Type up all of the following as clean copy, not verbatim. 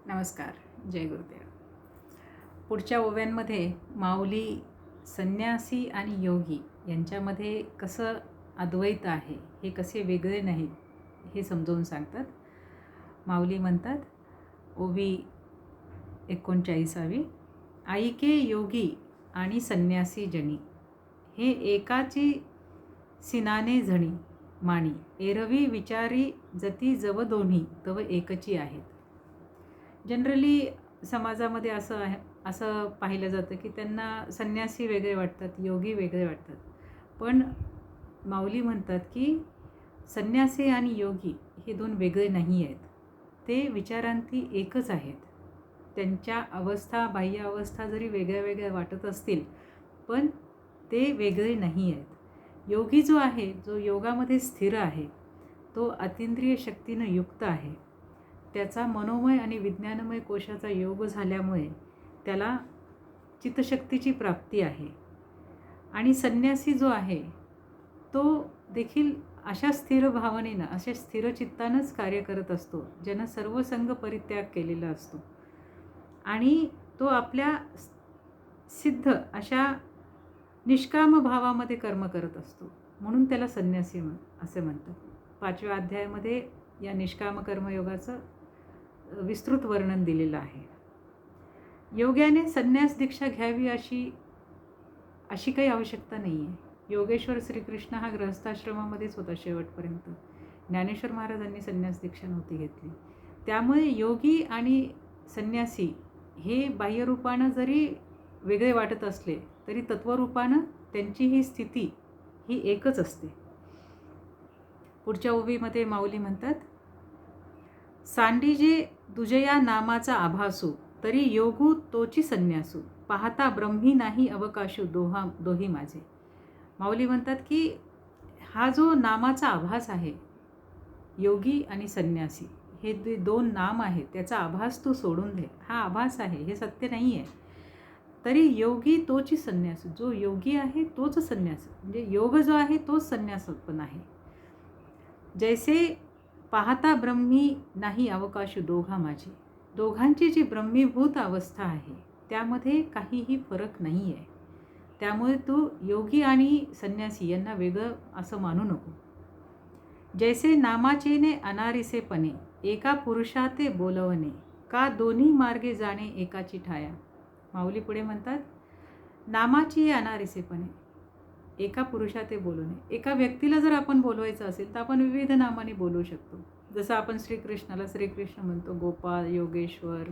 नमस्कार. जय गुरुदेव. पुढच्या ओव्यांमध्ये माऊली संन्यासी आणि योगी यांच्यामध्ये कसं अद्वैत आहे, हे कसे वेगळे नाहीत हे समजावून सांगतात. माऊली म्हणतात, ओवी 39वी, ऐके योगी आणि संन्यासी जनी, हे एकाची सिनाने झणी माणी, एरवी विचारी जती जव दोन्ही तव एकची आहेत. जनरली समाजामध्ये असं पाहिलं जातं की त्यांना संन्यासी वेगळे वाटतात, योगी वेगळे वाटतात. पण माऊली म्हणतात की संन्यासी आणि योगी हे दोन वेगळे नाही आहेत. ते विचारांती एकच आहेत. त्यांच्या अवस्था, बाह्य अवस्था जरी वेगळ्या वेगळ्या वाटत असतील, पण ते वेगळे नाही आहेत. योगी जो आहे, जो योगामध्ये स्थिर आहे, तो अतींद्रिय शक्तीनं युक्त आहे. त्याचा मनोमय आणि विज्ञानमय कोशाचा योग झाल्यामुळे त्याला चित्तशक्तीची प्राप्ती आहे. आणि संन्यासी जो आहे, तो देखील अशा स्थिर भावनेनं, अशा स्थिर चित्तानंच कार्य करत असतो, ज्यानं सर्व संग परित्याग केलेला असतो. आणि तो आपल्या सिद्ध अशा निष्काम भावामध्ये कर्म करत असतो, म्हणून त्याला संन्यासी असे म्हणतात. 5व्या अध्यायामध्ये या निष्काम कर्मयोगाचं विस्तृत वर्णन दिलेलं आहे. योग्याने संन्यास दीक्षा घ्यावी अशी काही आवश्यकता नाही आहे. योगेश्वर श्रीकृष्ण हा गृहस्थाश्रमामध्येच होता शेवटपर्यंत. ज्ञानेश्वर महाराजांनी संन्यास दीक्षा नव्हती घेतली. त्यामुळे योगी आणि संन्यासी हे बाह्यरूपानं जरी वेगळे वाटत असले, तरी तत्वरूपानं त्यांची ही स्थिती ही एकच असते. पुढच्या ओवीमध्ये माऊली म्हणतात, सांडीजे दुजया नामाचा आभासू, तरी योगू तोची संन्यासू, पाहता ब्रह्मी नाही अवकाशू दोही माझे. माऊली म्हणतात की हा जो नामाचा आभास आहे, योगी आणि संन्यासी हे जे दोन नाम आहेत, त्याचा आभास तू सोडून दे. हा आभास आहे, हे सत्य नाही आहे. तरी योगी तोची संन्यास, जो योगी आहे तोच संन्यास, म्हणजे योग जो आहे तोच संन्यास पण आहे. जैसे पाहता ब्रह्मी नाही अवकाशू दोघा माझी, दोघांची जी ब्रह्मीभूत अवस्था आहे त्यामध्ये काहीही फरक नाही आहे. त्यामुळे तू योगी आणि संन्यासी यांना वेगळं असं मानू नको. जैसे नामाचेने अनारिसेपणे, एका पुरुषाते बोलवणे, का दोन्ही मार्गे जाणे एकाची ठाया. माऊली पुढे म्हणतात, नामाची अनारिसेपणे, एका पुरुषाते बोलवणे. एका व्यक्तीला जर आपण बोलवायचं असेल तर आपण विविध नामाने बोलवू शकतो. जसं आपण श्रीकृष्णाला श्रीकृष्ण म्हणतो, गोपाळ, योगेश्वर,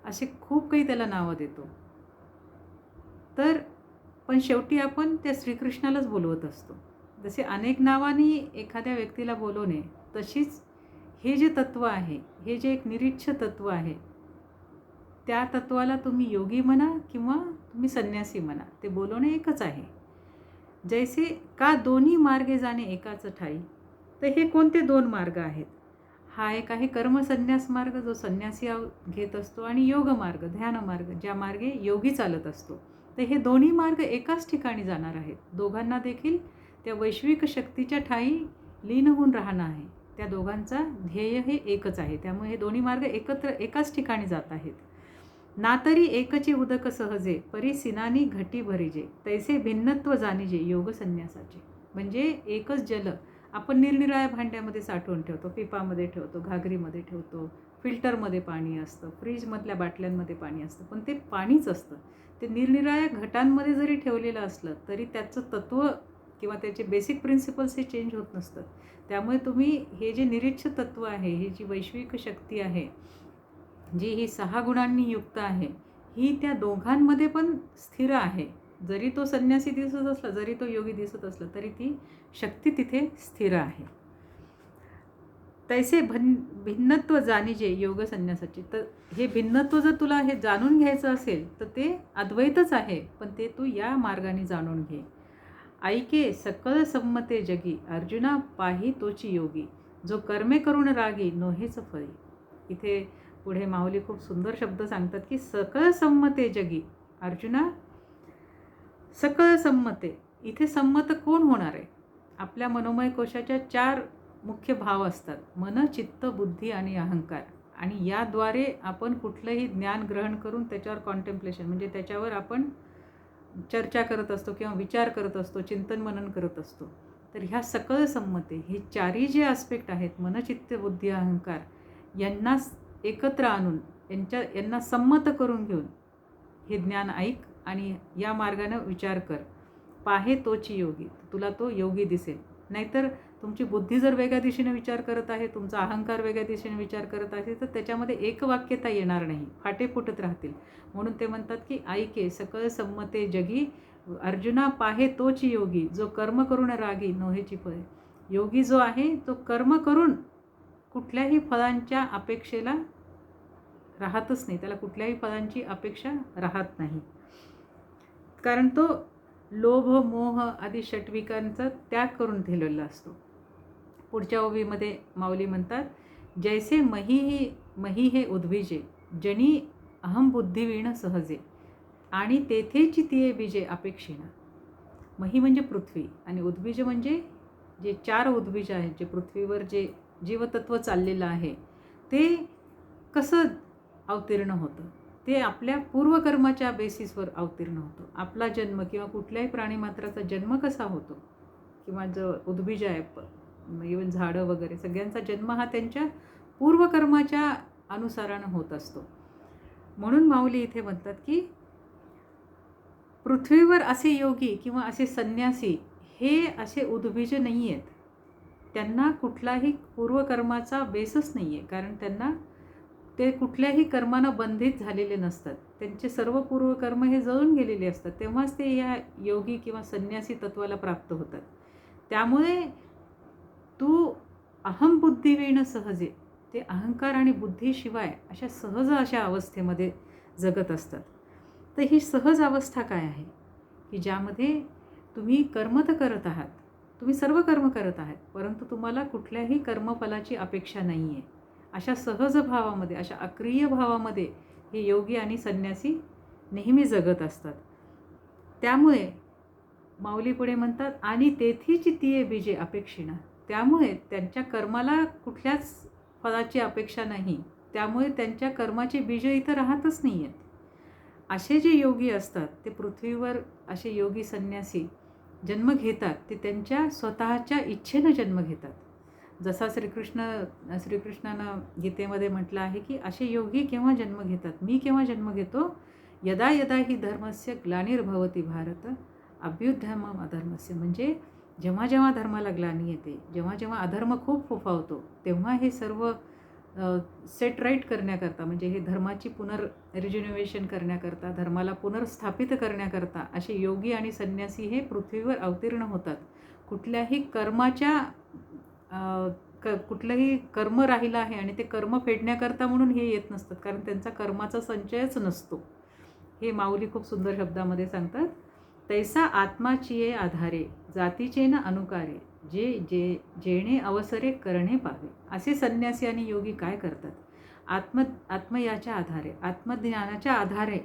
असे खूप काही त्याला नावं देतो. तर पण शेवटी आपण त्या श्रीकृष्णालाच बोलवत असतो. जसे अनेक नावांनी एखाद्या व्यक्तीला बोलवणे, तशीच हे जे तत्त्व आहे, हे जे एक निरीच्छ तत्त्व आहे, त्या तत्त्वाला तुम्ही योगी म्हणा किंवा तुम्ही संन्यासी म्हणा, ते बोलवणे एकच आहे. जैसे का दोन्ही मार्गे जाणे एकाच ठाई, तर हे कोणते दोन मार्ग आहेत? हा एक आहे कर्मसन्यास मार्ग, जो संन्यासी घेत असतो, आणि योग मार्ग, ध्यान मार्ग, ज्या मार्गे योगी चालत असतो. तर हे दोन्ही मार्ग एकाच ठिकाणी जाणार आहेत. दोघांना देखील त्या वैश्विक शक्तीच्या ठाई लीन होऊन राहणं आहे. त्या दोघांचा ध्येय हे एकच आहे. त्यामुळे हे दोन्ही मार्ग एकत्र एकाच ठिकाणी जात आहेत. ना तरी एकची उदक सहजे, परी सिनानी घटी भरिजे, तैसे भिन्नत्व जाणीजे योग संन्यासाचे. म्हणजे एकच जल आपण निरनिराळ्या भांड्यामध्ये साठवून ठेवतो, पिपामध्ये ठेवतो, घागरीमध्ये ठेवतो, फिल्टरमध्ये पाणी असतं, फ्रीजमधल्या बाटल्यांमध्ये पाणी असतं, पण ते पाणीच असतं. ते निरनिराळ्या घटांमध्ये जरी ठेवलेलं असलं तरी त्याचं तत्त्व किंवा त्याचे बेसिक प्रिन्सिपल्स हे चेंज होत नसतं. त्यामुळे तुम्ही हे जे निरीच्छ तत्त्व आहे, ही जी वैश्विक शक्ती आहे, जी ही 6 गुणांनी युक्त आहे, ही त्या दोघांमध्ये पण स्थिर आहे. जरी तो संन्यासी दिसत असला, जरी तो योगी दिसत असला, तरी ती शक्ती तिथे स्थिर आहे. तैसे भिन्नत्व जाणीजे योग संन्यासाचे. तर हे भिन्नत्व जर तुला हे जाणून घ्यायचं असेल तर ते अद्वैतच आहे, पण ते तू या मार्गाने जाणून घे. ऐके सकळ संमते जगी, अर्जुना पाही तोची योगी, जो कर्मे करून रागी नोहेच फळी. इथे पुढे माऊली खूप सुंदर शब्द सांगतात की सकळ संमते जगी, अर्जुना सकळ संमते. इथे संमत कोण होणार आहे? आपल्या मनोमय कोशाच्या 4 मुख्य भाव असतात: मन, चित्त, बुद्धी आणि अहंकार. आणि याद्वारे आपण कुठलंही ज्ञान ग्रहण करून त्याच्यावर कॉन्टेम्प्लेशन म्हणजे त्याच्यावर आपण चर्चा करत असतो किंवा विचार करत असतो, चिंतन मनन करत असतो. तर ह्या सकळ संमते हे चारही जे आस्पेक्ट आहेत, मन चित्त बुद्धी अहंकार, यांना एकत्र आणून यांना संमत करून घेऊन हे ज्ञान ऐक आणि या मार्गानं विचार कर. पाहे तोची योगी, तुला तो योगी दिसेल. नाहीतर तुमची बुद्धी जर वेगळ्या दिशेने विचार करत आहे, तुमचा अहंकार वेगळ्या दिशेने विचार करत आहे, तर त्याच्यामध्ये एकवाक्यता येणार नाही, फाटे फुटत राहतील. म्हणून ते म्हणतात की ऐके सकळ संमते जगी, अर्जुना पाहे तोची योगी, जो कर्म करून रागी नोहेची फळे. योगी जो आहे तो कर्म करून कुठल्याही फळांच्या अपेक्षेला राहतच नाही, त्याला कुठल्याही फळांची अपेक्षा राहत नाही. कारण तो लोभ मोह आदी षट्विकांचा त्याग करून ठेवलेला असतो. पुढच्या ओवीमध्ये माऊली म्हणतात, जैसे मही हे उद्भिजे, जनी अहमबुद्धिवीण सहजे, आणि तेथेची तिये बीजे अपेक्षेना. मही म्हणजे पृथ्वी आणि उद्भिज म्हणजे जे 4 उद्भिज आहेत, जे पृथ्वीवर जे जीवतत्व चाललेलं आहे ते कसं अवतीर्ण होतं. ते आपल्या पूर्वकर्माच्या बेसिसवर अवतीर्ण होतं. आपला जन्म किंवा कुठल्याही प्राणीमात्राचा जन्म कसा होतो किंवा जो उद्भिज आहे, इवन झाडं वगैरे सगळ्यांचा जन्म हा त्यांच्या पूर्वकर्माच्या अनुसारानं होत असतो. म्हणून माऊली इथे म्हणतात की पृथ्वीवर असे योगी किंवा असे संन्यासी हे असे उद्भिज नाही आहेत. त्यांना कुठलाही पूर्वकर्माचा बेसच नाही आहे, कारण त्यांना ते कुठल्याही कर्मानं बंधित झालेले नसतात. त्यांचे सर्व पूर्वकर्म हे जळून गेलेले असतात. तेव्हाच ते या योगी किंवा संन्यासी तत्वाला प्राप्त होतात. त्यामुळे तू अहमबुद्धिवीण सहजे, ते अहंकार आणि बुद्धीशिवाय अशा सहज अशा अवस्थेमध्ये जगत असतात. तर ही सहज अवस्था काय आहे की ज्यामध्ये तुम्ही कर्म तर करत आहात, तुम्ही सर्व कर्म करत आहात, परंतु तुम्हाला कुठल्याही कर्मफलाची अपेक्षा नाही आहे. अशा सहज भावामध्ये, अशा अक्रिय भावामध्ये हे योगी आणि संन्यासी नेहमी जगत असतात. त्यामुळे माऊली पुढे म्हणतात, आणि तेथीची तिये बीजे अपेक्षिणा, त्यामुळे त्यांच्या कर्माला कुठल्याच फळाची अपेक्षा नाही. त्यामुळे त्यांच्या कर्माची बीज इथं राहतच नाही आहेत. असे जे योगी असतात ते पृथ्वीवर असे योगी संन्यासी जन्म घेतात, ते त्यांच्या स्वतःच्या इच्छेनं जन्म घेतात. जसा श्रीकृष्णानं गीतेमध्ये म्हटलं आहे की असे योगी केव्हा जन्म घेतात, मी केव्हा जन्म घेतो, यदा यदा ही धर्मस्य ग्लानिर्भवती भारत अभ्युत्थानम् अधर्मस्य. म्हणजे जेव्हा जेव्हा धर्माला ग्लानी येते, जेव्हा जेव्हा अधर्म खूप फोफावतो, तेव्हा हे सर्व सेट राईट करण्याकरता, म्हणजे हे धर्माची रिज्युनेशन करण्याकरता, धर्माला पुनर्स्थापित करण्याकरता असे योगी आणि संन्यासी हे पृथ्वीवर अवतीर्ण होतात. कुठल्याही कर्माच्या कुठलंही कर्म राहिलं आहे आणि ते कर्म फेडण्याकरता म्हणून हे येत नसतात, कारण त्यांचा कर्माचा संचयच नसतो. हे माऊली खूप सुंदर शब्दामध्ये सांगतात, तैसा आत्माचिये आधारे जातीचे न अनुकारे, जे जेणे अवसरे करणे पावे. असे संन्यासी आणि योगी काय करतात, आत्मयाच्या आधारे, आत्मज्ञानाच्या आधारे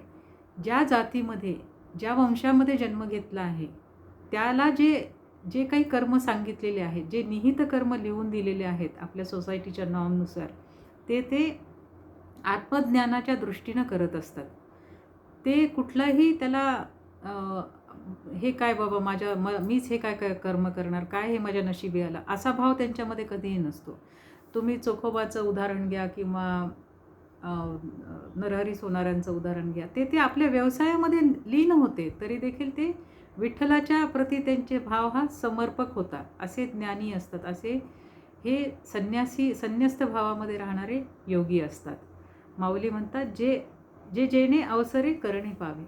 ज्या जातीमध्ये, ज्या वंशामध्ये जन्म घेतला आहे, त्याला जे काही कर्म सांगितलेले आहेत, जे निहित कर्म लिहून दिलेले आहेत आपल्या सोसायटीच्या नॉर्मनुसार, ते आत्मज्ञानाच्या दृष्टीनं करत असतात. ते कुठलाही त्याला हे काय बाबा मीच हे काय कर्म करणार, काय हे माझ्या नशिबी आला, असा भाव त्यांच्यामध्ये कधीही नसतो. तुम्ही चोखोबाचं उदाहरण घ्या किंवा नरहरी सोनारांचं उदाहरण घ्या, ते आपल्या व्यवसायामध्ये लीन होते, तरी देखील ते विठ्ठलाच्या प्रती त्यांचे भाव हा समर्पक होता. असे ज्ञानी असतात, असे हे संन्यस्त भावामध्ये राहणारे योगी असतात. माऊली म्हणतात, जे जेणे अवसरे करणे पावे.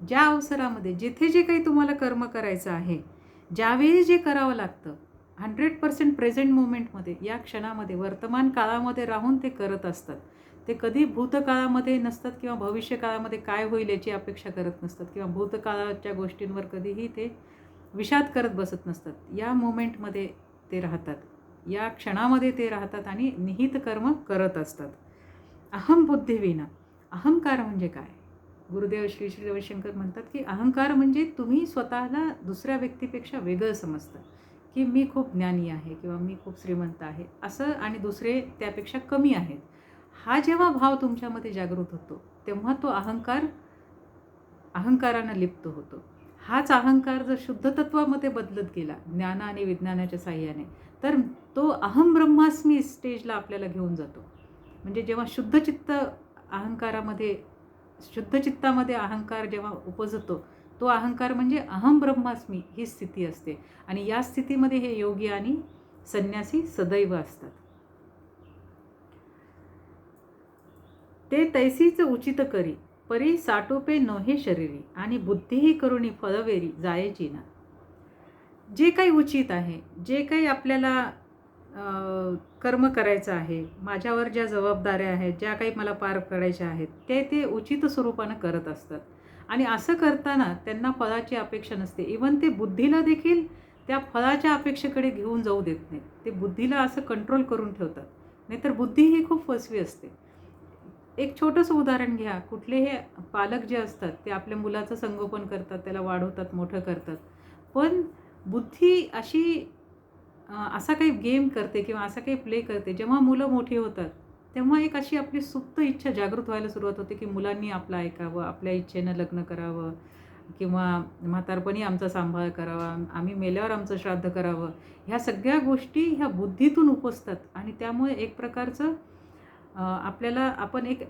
ज्या अवसरामध्ये जिथे जे काही तुम्हाला कर्म करायचं आहे, ज्यावेळी जे करावं लागतं, 100% प्रेझेंट मोमेंटमध्ये, या क्षणामध्ये, वर्तमान काळामध्ये राहून ते करत असतात. ते कधी भूतकाळामध्ये नसतात किंवा भविष्यकाळामध्ये काय होईल याची अपेक्षा करत नसतात किंवा भूतकाळाच्या गोष्टींवर कधीही ते विषाद करत बसत नसतात. या मोमेंटमध्ये ते राहतात, या क्षणामध्ये ते राहतात आणि निहित कर्म करत असतात. अहमबुद्धिविना, अहंकार म्हणजे काय? गुरुदेव श्री रविशंकर म्हणतात की अहंकार म्हणजे तुम्ही स्वतःला दुसऱ्या व्यक्तीपेक्षा वेगळं समजता, की मी खूप ज्ञानी आहे किंवा मी खूप श्रीमंत आहे असं, आणि दुसरे त्यापेक्षा कमी आहेत. हा जेव्हा भाव तुमच्यामध्ये जागृत होतो तेव्हा तो अहंकारानं लिप्त होतो. हाच अहंकार जर शुद्ध तत्वामध्ये बदलत गेला ज्ञान आणि विज्ञानाच्या साहाय्याने, तर तो अहम ब्रह्मास्मी स्टेजला आपल्याला घेऊन जातो. म्हणजे जेव्हा शुद्ध चित्तामध्ये अहंकार जेव्हा उपजतो, तो अहंकार म्हणजे अहम ब्रह्मास्मी ही स्थिती असते. आणि या स्थितीमध्ये हे योगी आणि संन्यासी सदैव असतात. ते तैसीच उचित करी परी साटोपे नोहे शरीरी आणि बुद्धीही करुणी फळवेरी जायची ना. जे काही उचित आहे, जे काही आपल्याला कर्म करायचं आहे, माझ्यावर ज्या जबाबदाऱ्या आहेत, ज्या काही मला पार करायच्या आहेत, ते उचित स्वरूपानं करत असतात. आणि असं करताना त्यांना फळाची अपेक्षा नसते. इव्हन ते बुद्धीला देखील त्या फळाच्या अपेक्षेकडे घेऊन जाऊ देत नाहीत. ते बुद्धीला असं कंट्रोल करून ठेवतात. नाहीतर बुद्धी ही खूप फसवी असते. एक छोटंसं उदाहरण घ्या. कुठलेही पालक जे असतात ते आपल्या मुलाचं संगोपन करतात, त्याला वाढवतात, मोठं करतात. पण बुद्धी असा काही गेम करते किंवा असा काही प्ले करते, जेव्हा मुलं मोठी होतात तेव्हा एक अशी आपली सुप्त इच्छा जागृत व्हायला सुरुवात होते की मुलांनी आपलं ऐकावं, आपल्या इच्छेनं लग्न करावं किंवा म्हातारपणी आमचा सांभाळ करावा, आम्ही मेल्यावर आमचं श्राद्ध करावं. ह्या सगळ्या गोष्टी ह्या बुद्धीतून उपजतात आणि त्यामुळे एक प्रकारचं आपण एक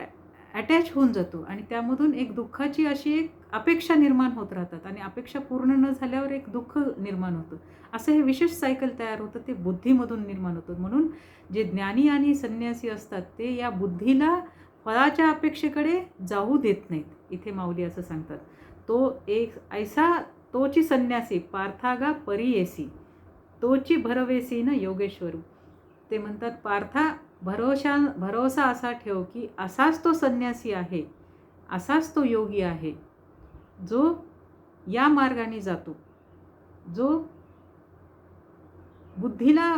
अटॅच होऊन जातो आणि त्यामधून एक दुःखाची अशी एक अपेक्षा निर्माण होत राहतात आणि अपेक्षा पूर्ण न झाल्यावर एक दुःख निर्माण होतं. असं हे विशेष सायकल तयार होतं, ते बुद्धीमधून निर्माण होतं. म्हणून जे ज्ञानी आणि संन्यासी असतात ते या बुद्धीला फळाच्या अपेक्षेकडे जाऊ देत नाहीत. इथे माऊली असं सांगतात, तो एक ऐसा तोची संन्यासी पार्थागा परियेसी तोची भरवेसी न योगेश्वरू. ते म्हणतात, पार्था भरोसा असा ठेव की असाच तो संन्यासी आहे, असाच तो योगी आहे, जो या मार्गाने जातो, जो बुद्धीला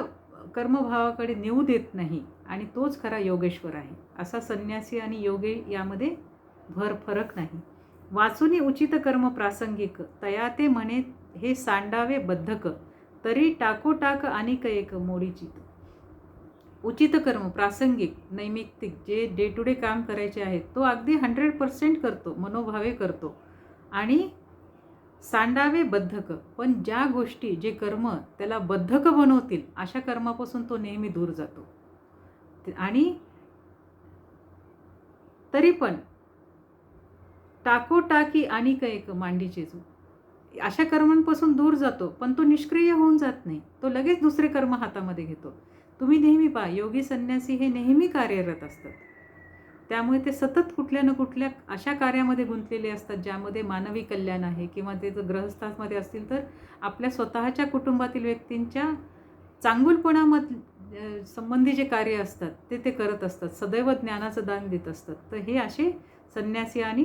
कर्मभावाकडे नेऊ देत नाही आणि तोच खरा योगेश्वर आहे. असा संन्यासी आणि योगी यामध्ये फरक नाही. वाचुनी उचित कर्म प्रासंगिक तया ते म्हणे हे सांडावे बद्धक तरी टाकोटाक अनिक एक मोडीचित. उचित कर्म प्रासंगिक नैमित्तिक जे डे टू डे काम करायचे आहेत तो अगदी 100% करतो, मनोभावे करतो. आणि सांडावे बद्धक, पण ज्या गोष्टी जे कर्म त्याला बद्धक बनवतील अशा कर्मापासून तो नेहमी दूर जातो. आणि तरी पण टाकोटाकी आणि एक मांडीचे जो अशा कर्मांपासून दूर जातो, पण तो निष्क्रिय होऊन जात नाही, तो लगेच दुसरे कर्म हातामध्ये घेतो. तुम्ही नेहमी पहा, योगी संन्यासी हे नेहमी कार्यरत असतात. त्यामुळे ते सतत कुठल्या ना कुठल्या अशा कार्यामध्ये गुंतलेले असतात ज्यामध्ये मानवी कल्याण आहे, किंवा ते जर गृहस्थांमध्ये असतील तर आपल्या स्वतःच्या कुटुंबातील व्यक्तींच्या संबंधी जे कार्य असतात ते करत असतात. सदैव ज्ञानाचं दान देत असतात. तर हे असे संन्यासी आणि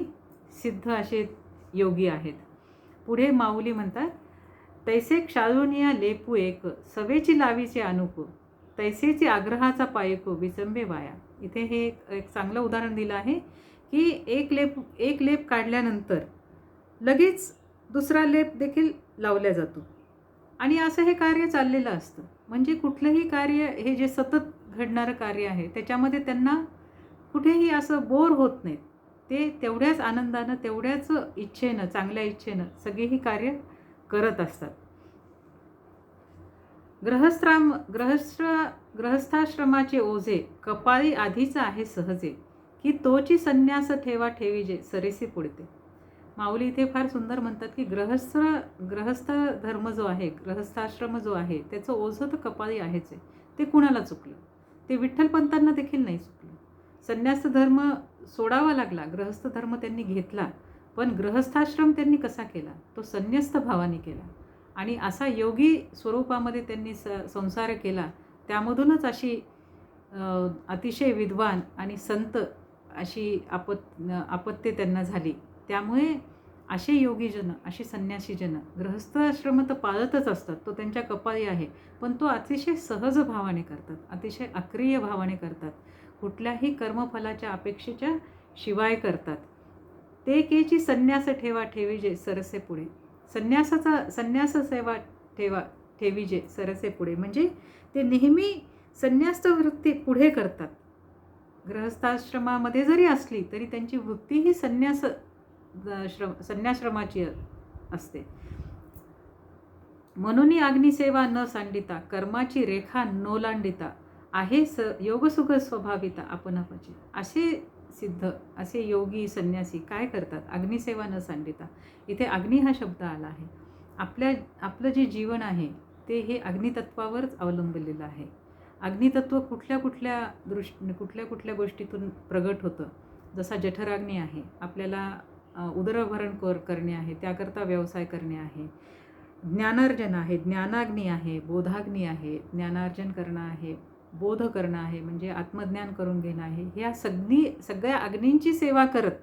सिद्ध असे योगी आहेत. पुढे माऊली म्हणतात, तैसे क्षाळुनिया लेपू एक सवेची लावीचे अनुप तैसेची आग्रहाचा पायको विचंबे वाया. इथे हे एक चांगलं उदाहरण दिलं आहे की एक लेप काढल्यानंतर लगेच दुसरा लेप देखील लावला जातो आणि असं हे कार्य चाललेलं असतं. म्हणजे कुठलंही कार्य हे जे सतत घडणारं कार्य आहे त्याच्यामध्ये त्यांना कुठेही असं बोर होत नाहीत. ते तेवढ्याच आनंदानं, तेवढ्याच इच्छेनं, चांगल्या इच्छेनं सगळेही कार्य करत असतात. गृहस्थाश्रमाचे ओझे कपाळी आधीच आहे सहजे की तोची संन्यास ठेवा ठेवीजे सरेसे पुढते. माऊली इथे फार सुंदर म्हणतात की गृहस्थ धर्म जो आहे, गृहस्थाश्रम जो आहे त्याचं ओझं तर कपाळी आहेच आहे. ते कुणाला चुकलं? ते विठ्ठलपंतांना देखील नाही चुकलं. संन्यास धर्म सोडावा लागला, गृहस्थ धर्म त्यांनी घेतला, पण गृहस्थाश्रम त्यांनी कसा केला? तो संन्यस्त भावाने केला आणि असा योगी स्वरूपामध्ये त्यांनी संसार केला. त्यामधूनच अशी अतिशय विद्वान आणि संत अशी आपत्ती त्यांना झाली. त्यामुळे असे योगीजन, असे संन्यासीजन गृहस्थ आश्रम तर पाळतच असतात, तो त्यांच्या कपाळी आहे, पण तो अतिशय सहज भावाने करतात, अतिशय अक्रिय भावाने करतात, कुठल्याही कर्मफलाच्या अपेक्षेच्या शिवाय करतात. ते केची संन्यास ठेवा ठेवीजे सरसे पुढे. संन्यास सेवा ठेवीजे सरसे पुढे म्हणजे ते नेहमी संन्यास वृत्ती पुढे करतात. गृहस्थाश्रमामध्ये जरी असली तरी त्यांची वृत्ती ही संन्याश्रमाची असते. म्हणून अग्निसेवा न सांडिता, कर्माची रेखा नोलांडिता, आहे योगसुख स्वभाविता आपणापाची. असे सिद्ध, असे योगी संन्यासी काय करतात? अग्निसेवा न सांडिता. इथे अग्नी हा शब्द आला आहे. आपलं जे जीवन आहे ते हे अग्नितत्वावरच अवलंबलेलं आहे. अग्नितत्व कुठल्या कुठल्या गोष्टीतून प्रगट होतं. जसा जठराग्नी आहे, आपल्याला उदरभरण करणे आहे, त्याकरता व्यवसाय करणे आहे. ज्ञानार्जन आहे, ज्ञानाग्नी आहे, बोधाग्नी आहे, ज्ञानार्जन करणं आहे, बोध करणं आहे, म्हणजे आत्मज्ञान करून घेणं आहे. ह्या सगळ्या अग्नींची सेवा करत,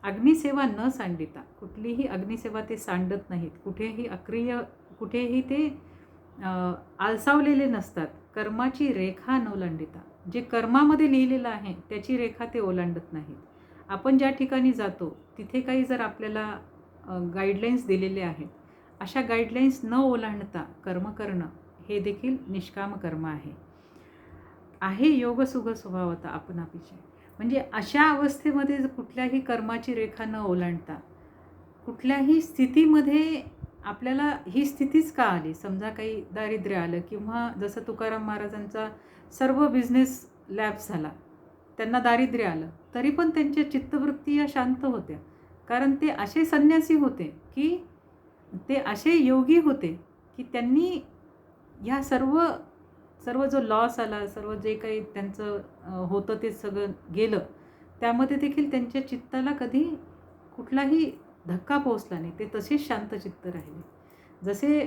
अग्निसेवा न सांडिता, कुठलीही अग्निसेवा ते सांडत नाहीत. कुठेही अक्रिय, कुठेही ते आलसावलेले नसतात. कर्माची रेखा न ओलांडिता, जे कर्मामध्ये लिहिलेलं आहे त्याची रेखा ते ओलांडत नाहीत. आपण ज्या ठिकाणी जातो तिथे काही जर आपल्याला गाईडलाईन्स दिलेले आहेत, अशा गाईडलाईन्स न ओलांडता कर्म करणं हे देखील निष्काम कर्म आहे योगसुख स्वभावता आपणापीचे. म्हणजे अशा अवस्थेमध्ये कुठल्याही कर्माची रेखा न ओलांडता, कुठल्याही स्थितीमध्ये आपल्याला ही स्थितीच का आली, समजा काही दारिद्र्य आलं, किंवा जसं तुकाराम महाराजांचा सर्व बिझनेस लॅप्स झाला, त्यांना दारिद्र्य आलं, तरी पण त्यांच्या चित्तवृत्ती या शांत होत्या. कारण ते असे संन्यासी होते, की ते असे योगी होते की त्यांनी ह्या सर्व जो लॉस आला, सर्व जे काही त्यांचं होतं ते सगळं गेलं, त्यामध्ये देखील त्यांच्या चित्ताला कधी कुठलाही धक्का पोचला नाही. ते तसेच शांत चित्त राहिले. जसे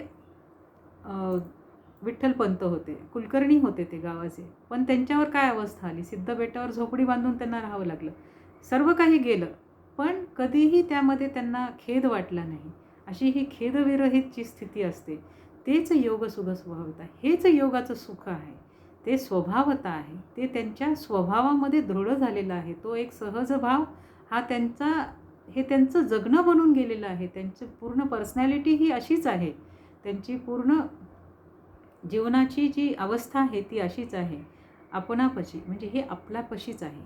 विठ्ठलपंत होते, कुलकर्णी होते ते गावाचे, पण त्यांच्यावर काय अवस्था आली, सिद्ध बेटावर झोपडी बांधून त्यांना राहावं लागलं. सर्व काही गेलं, पण कधीही त्यामध्ये त्यांना खेद वाटला नाही. अशी ही खेदविरहित जी स्थिती असते तेच योगसुख स्वभावता, हेच योगाचं सुख आहे. ते स्वभावता आहे, ते त्यांच्या स्वभावामध्ये दृढ झालेलं आहे. तो एक सहज भाव हा त्यांचं जगणं बनून गेलेलं आहे. त्यांची पूर्ण पर्सनॅलिटी ही अशीच आहे. त्यांची पूर्ण जीवनाची जी अवस्था आहे ती अशीच आहे, आपणापशी, म्हणजे हे आपल्यापाशीच आहे.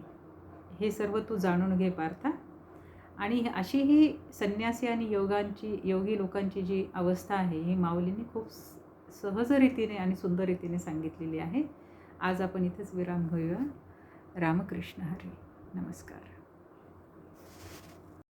हे सर्व तू जाणून घे पार्था. आणि अशी ही संन्यासी आणि योगी लोकांची जी अवस्था आहे ही माऊलींनी खूप सहज रीतीने आणि सुंदर रीतीने सांगितलेली आहे. आज आपण इथेच विराम घेऊया. रामकृष्ण हरी. नमस्कार.